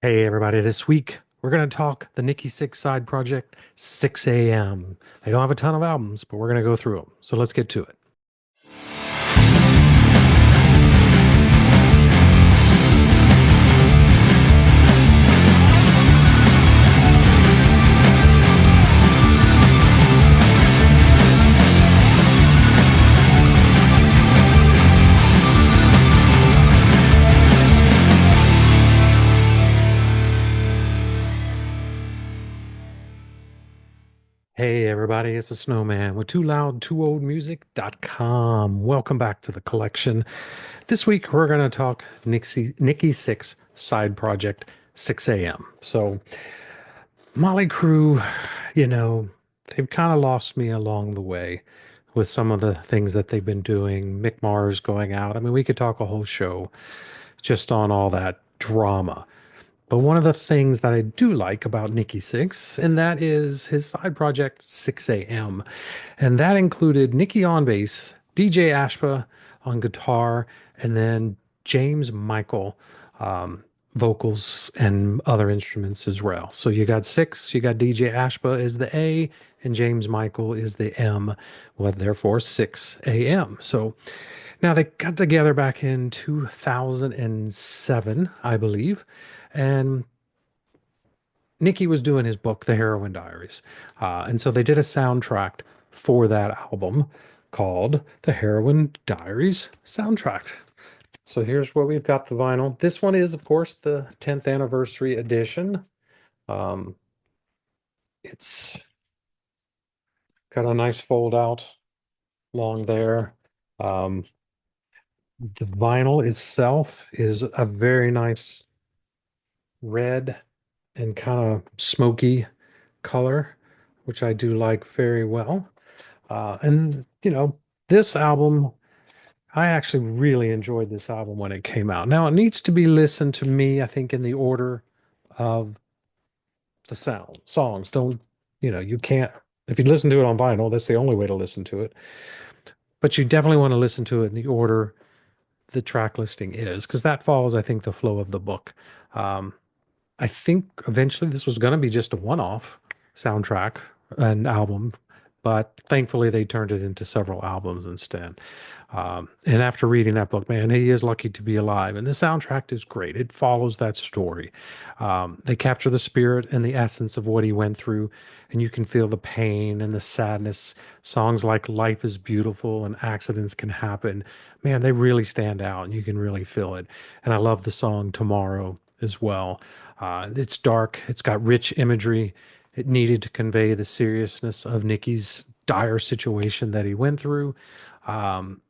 Hey everybody, this week we're going to talk the Nikki Sixx side project, Sixx A.M. They don't have a ton of albums, but we're going to go through them. So let's get to it. Hey everybody, it's the Snowman with TooLoudTooOldMusic.com. Welcome back to the collection. This week we're going to talk Nikki Sixx side project, Sixx A.M. So Motley Crue, you know, they've kind of lost me along the way with some of the things that they've been doing. Mick Mars going out. I mean, we could talk a whole show just on all that drama. But one of the things that I do like about Nikki Sixx, and that is his side project, Sixx A.M. And that included Nikki on bass, DJ Ashba on guitar, and then James Michael vocals and other instruments as well. So you got Sixx, you got DJ Ashba is the A, and James Michael is the M, well, therefore Sixx A.M. So now they got together back in 2007, I believe, and Nikki was doing his book, The Heroin Diaries. And so they did a soundtrack for that album called The Heroin Diaries Soundtrack. So here's where we've got the vinyl. This one is, of course, the 10th anniversary edition. Um, it's got a nice fold out along there. Um, the vinyl itself is a very nice red and kind of smoky color, which I do like very well. This album, I actually really enjoyed this album when it came out. Now, it needs to be listened to me, I think, in the order of the songs. Don't, you can't, if you listen to it on vinyl, that's the only way to listen to it. But you definitely want to listen to it in the order the track listing is, because that follows, I think, the flow of the book. Um, I think eventually this was going to be just a one-off soundtrack, an album, but thankfully they turned it into several albums instead. And after reading that book, man, he is lucky to be alive. And the soundtrack is great. It follows that story. They capture the spirit and the essence of what he went through, and you can feel the pain and the sadness. Songs like Life is Beautiful and Accidents Can Happen, man, they really stand out and you can really feel it. And I love the song Tomorrow as well. It's dark, it's got rich imagery. It needed to convey the seriousness of Nicky's dire situation that he went through. Um,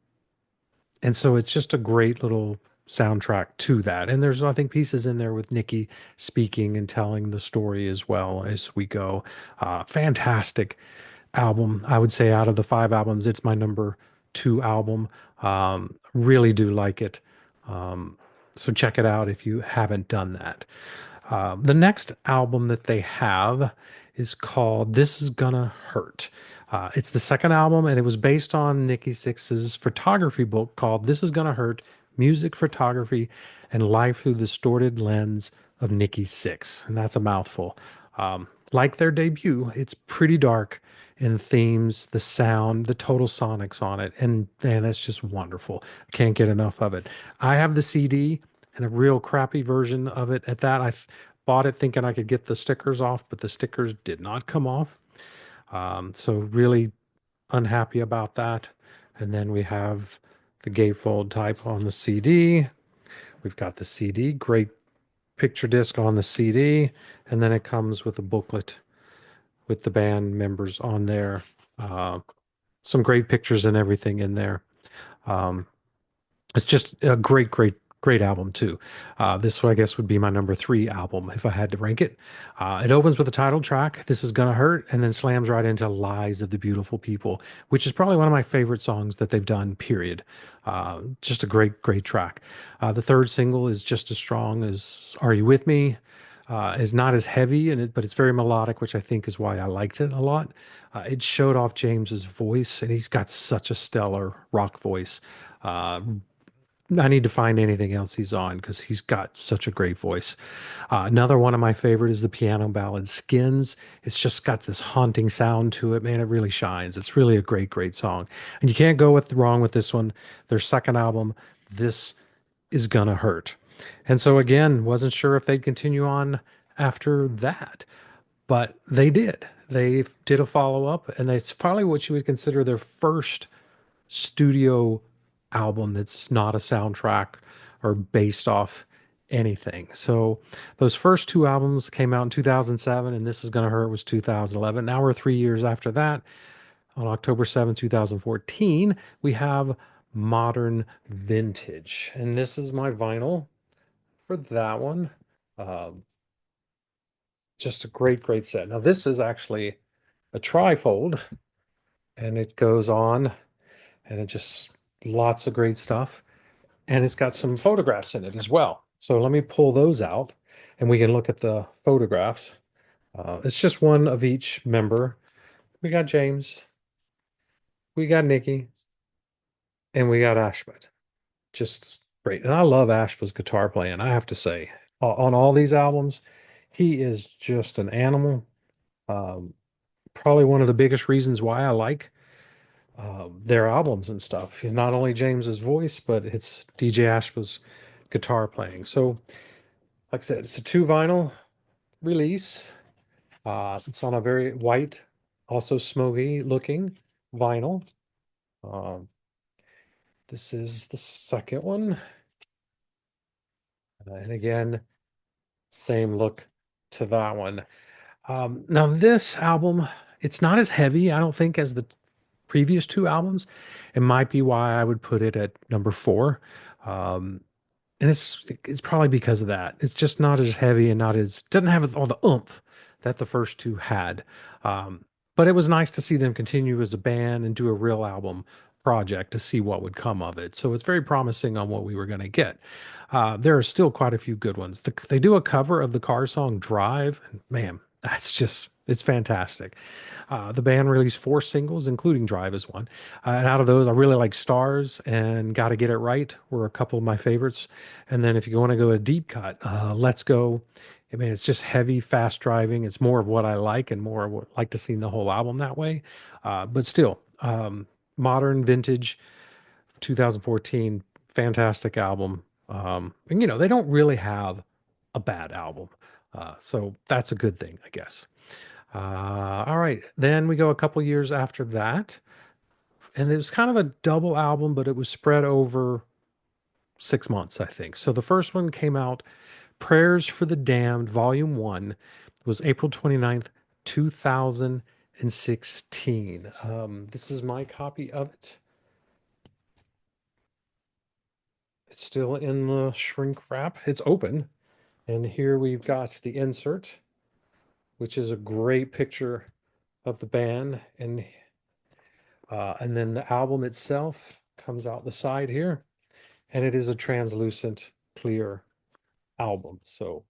and so it's just a great little soundtrack to that. And there's, I think, pieces in there with Nikki speaking and telling the story as well as we go. Fantastic album. I would say out of the five albums, it's my number two album. Really do like it. So check it out if you haven't done that. The next album that they have is called This Is Gonna Hurt. It's the second album, and it was based on Nikki Sixx's photography book called This Is Gonna Hurt: Music, Photography, and Life Through the Distorted Lens of Nikki Sixx. And that's a mouthful. Like their debut, it's pretty dark in themes, the sound, the total sonics on it, and man, that's just wonderful. I can't get enough of it. I have the CD and a real crappy version of it at that. Bought it thinking I could get the stickers off, but the stickers did not come off. So really unhappy about that. And then we have the gatefold type on the CD. We've got the CD, great picture disc on the CD, and then it comes with a booklet with the band members on there. Uh, some great pictures and everything in there. Um, it's just a great, great, great album too. This, I guess, would be my number three album if I had to rank it. It opens with the title track, "This Is Gonna Hurt," and then slams right into "Lies of the Beautiful People," which is probably one of my favorite songs that they've done, period. Just a great, great track. The third single is just as strong as "Are You With Me?" Is not as heavy in it, but it's very melodic, which I think is why I liked it a lot. It showed off James's voice, and he's got such a stellar rock voice. Uh, I need to find anything else he's on because he's got such a great voice. Another one of my favorite is the piano ballad Skins. It's just got this haunting sound to it, man. It really shines. It's really a great, great song. And you can't go wrong with this one. Their second album, This Is Gonna Hurt. And so again, wasn't sure if they'd continue on after that, but they did. They did a follow up, and it's probably what you would consider their first studio album that's not a soundtrack or based off anything. So those first two albums came out in 2007, and This Is Gonna Hurt was 2011. Now we're 3 years after that. On October 7th, 2014, we have Modern Vintage. And this is my vinyl for that one. Um, just a great, great set. Now, this is actually a trifold, and it goes on, and it just lots of great stuff. And it's got some photographs in it as well. So let me pull those out, and we can look at the photographs. It's just one of each member. We got James, we got Nikki, and we got Ashba. Just great. And I love Ashba's guitar playing, I have to say. On all these albums, he is just an animal. Um, Probably one of the biggest reasons why I like their albums and stuff. He's not only James's voice, but it's DJ Ashba's guitar playing. So, like I said, it's a two vinyl release. It's on a very white, also smoky looking vinyl. Um, this is the second one. And again, same look to that one. Now this album, it's not as heavy, I don't think, as the previous two albums. It might be why I would put it at number four. Um, and it's probably because of that. It's just not as heavy and not as doesn't have all the oomph that the first two had. Um, but it was nice to see them continue as a band and do a real album project to see what would come of it. So it's very promising on what we were going to get. There are still quite a few good ones. They do a cover of the Car song Drive, and man, it's fantastic. The band released four singles, including Drive as one. And out of those, I really like Stars and Gotta Get It Right were a couple of my favorites. And then if you want to go a deep cut, Let's Go. I mean, it's just heavy, fast driving. It's more of what I like and more of what I like to see in the whole album that way. But still, modern vintage 2014, fantastic album. And they don't really have a bad album. So that's a good thing, I guess. All right. Then we go a couple years after that. And it was kind of a double album, but it was spread over 6 months, I think. So the first one came out, Prayers for the Damned, Volume 1, was April 29th, 2016. This is my copy of it. It's still in the shrink wrap. It's open. And here we've got the insert, which is a great picture of the band. And then the album itself comes out the side here. And it is a translucent, clear album. So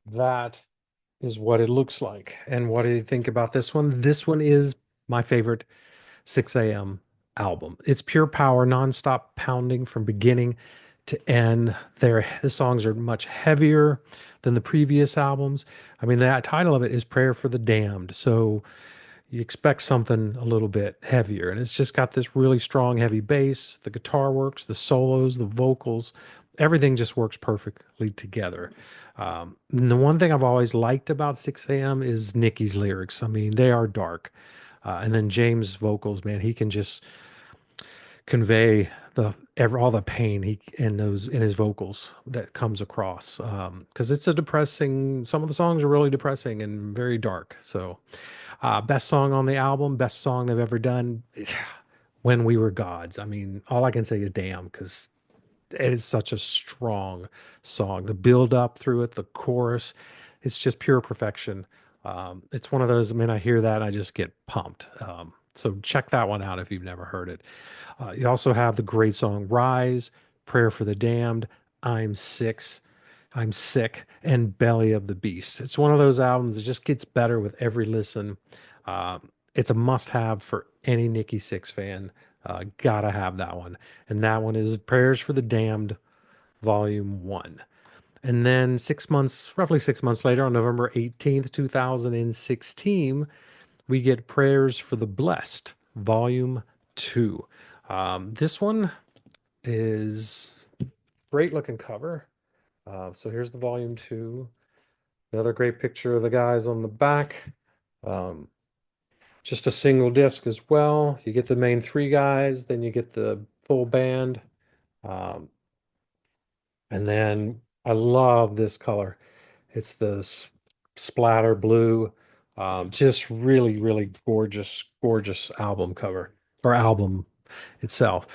that is what it looks like. And what do you think about this one? This one is my favorite Sixx A.M. album. It's pure power, nonstop pounding from beginning to end. The songs are much heavier than the previous albums. I mean, the title of it is Prayer for the Damned. So you expect something a little bit heavier. And it's just got this really strong, heavy bass. The guitar works, the solos, the vocals, everything just works perfectly together. And the one thing I've always liked about Sixx A.M. is Nikki's lyrics. I mean, they are dark. And then James' vocals, man, he can just convey all the pain he in those in his vocals that comes across. Because it's a depressing. Some of the songs are really depressing and very dark. So, best song on the album, best song they've ever done. When We Were Gods. I mean, all I can say is damn, because it is such a strong song. The build up through it, the chorus, it's just pure perfection. It's one of those, I mean, I hear that and I just get pumped. So check that one out if you've never heard it. You also have the great song Rise, Prayer for the Damned, I'm Six, I'm Sick, and Belly of the Beast. It's one of those albums that just gets better with every listen. It's a must have for any Nikki Sixx fan. Gotta have that one. And that one is Prayers for the Damned, Volume 1. And then 6 months, roughly 6 months later, on November 18th, 2016, we get Prayers for the Blessed, Volume 2. This one is great looking cover. So here's the Volume 2. Another great picture of the guys on the back. Um, just a single disc as well. You get the main three guys, then you get the full band. Um, and then I love this color. It's the splatter blue. Just really, really gorgeous, gorgeous album cover or album itself.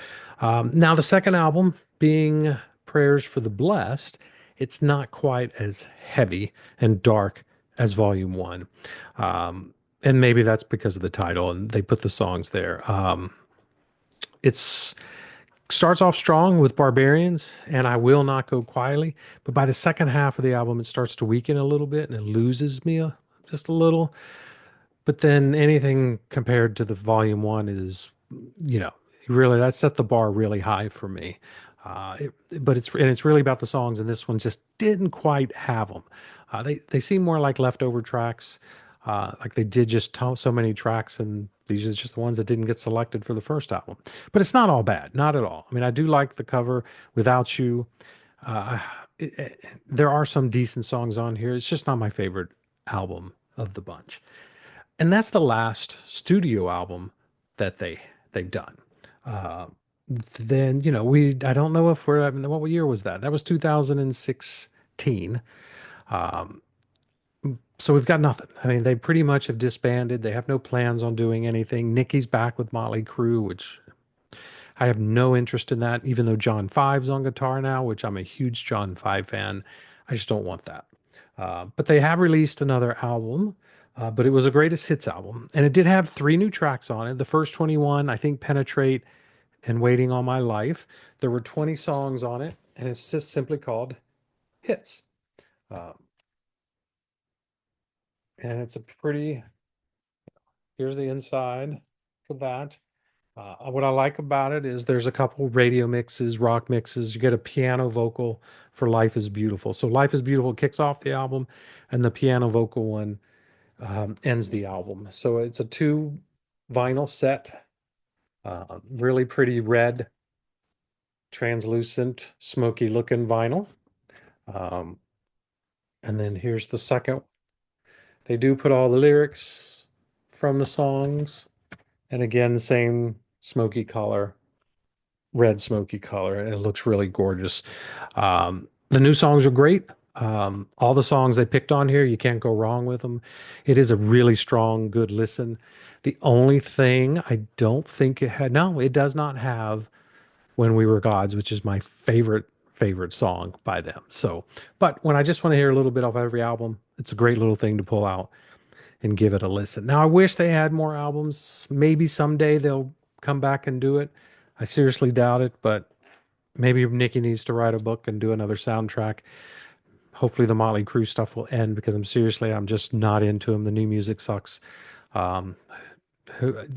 Now, the second album, being Prayers for the Blessed, it's not quite as heavy and dark as Volume 1. And maybe that's because of the title and they put the songs there. It's starts off strong with Barbarians and I Will Not Go Quietly, but by the second half of the album, it starts to weaken a little bit and it loses me just a little. But then anything compared to the volume one is, really that set the bar really high for me. But it's really about the songs, and this one just didn't quite have them. They seem more like leftover tracks, like they did just so many tracks, and these are just the ones that didn't get selected for the first album. But it's not all bad, not at all. I mean, I do like the cover, Without You. Uh, there are some decent songs on here. It's just not my favorite album of the bunch. And that's the last studio album that they've done. Uh, then I don't know if we're, I mean, what year was that? That was 2016. Um, so we've got nothing. I mean, they pretty much have disbanded. They have no plans on doing anything. Nikki's back with Motley Crue, which I have no interest in that, even though John Five's on guitar now, which I'm a huge John Five fan. I just don't want that. But they have released another album, but it was a greatest hits album. And it did have three new tracks on it. The first 21, I think, Penetrate and Waiting on My Life. There were 20 songs on it, and it's just simply called Hits. Um, and it's a pretty, here's the inside for that. What I like about it is there's a couple radio mixes, rock mixes. You get a piano vocal for Life is Beautiful. So Life is Beautiful kicks off the album, and the piano vocal one ends the album. So it's a two vinyl set, really pretty red, translucent, smoky looking vinyl. Um, and then here's the second. They do put all the lyrics from the songs. And again, the same smoky color, red smoky color, and it looks really gorgeous. The new songs are great. All the songs they picked on here, you can't go wrong with them. It is a really strong, good listen. The only thing I don't think it had, no, it does not have When We Were Gods, which is my favorite song by them. So, but when I just want to hear a little bit of every album, it's a great little thing to pull out and give it a listen. Now, I wish they had more albums. Maybe someday they'll come back and do it. I seriously doubt it, but maybe Nikki needs to write a book and do another soundtrack. Hopefully, the Motley Crue stuff will end because I'm just not into them. The new music sucks. Um,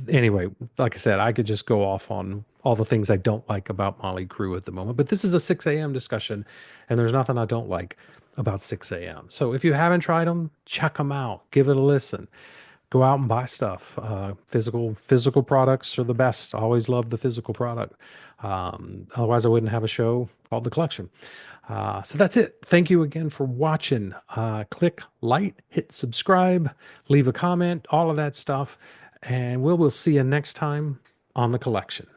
anyway, like I said, I could just go off on all the things I don't like about Motley Crue at the moment. But this is a 6 a.m. discussion, and there's nothing I don't like about 6 a.m. So if you haven't tried them, check them out. Give it a listen. Go out and buy stuff. Physical products are the best. I always love the physical product. Otherwise, I wouldn't have a show called The Collection. So that's it. Thank you again for watching. Click like, hit subscribe, leave a comment, all of that stuff. And we'll see you next time on The Collection.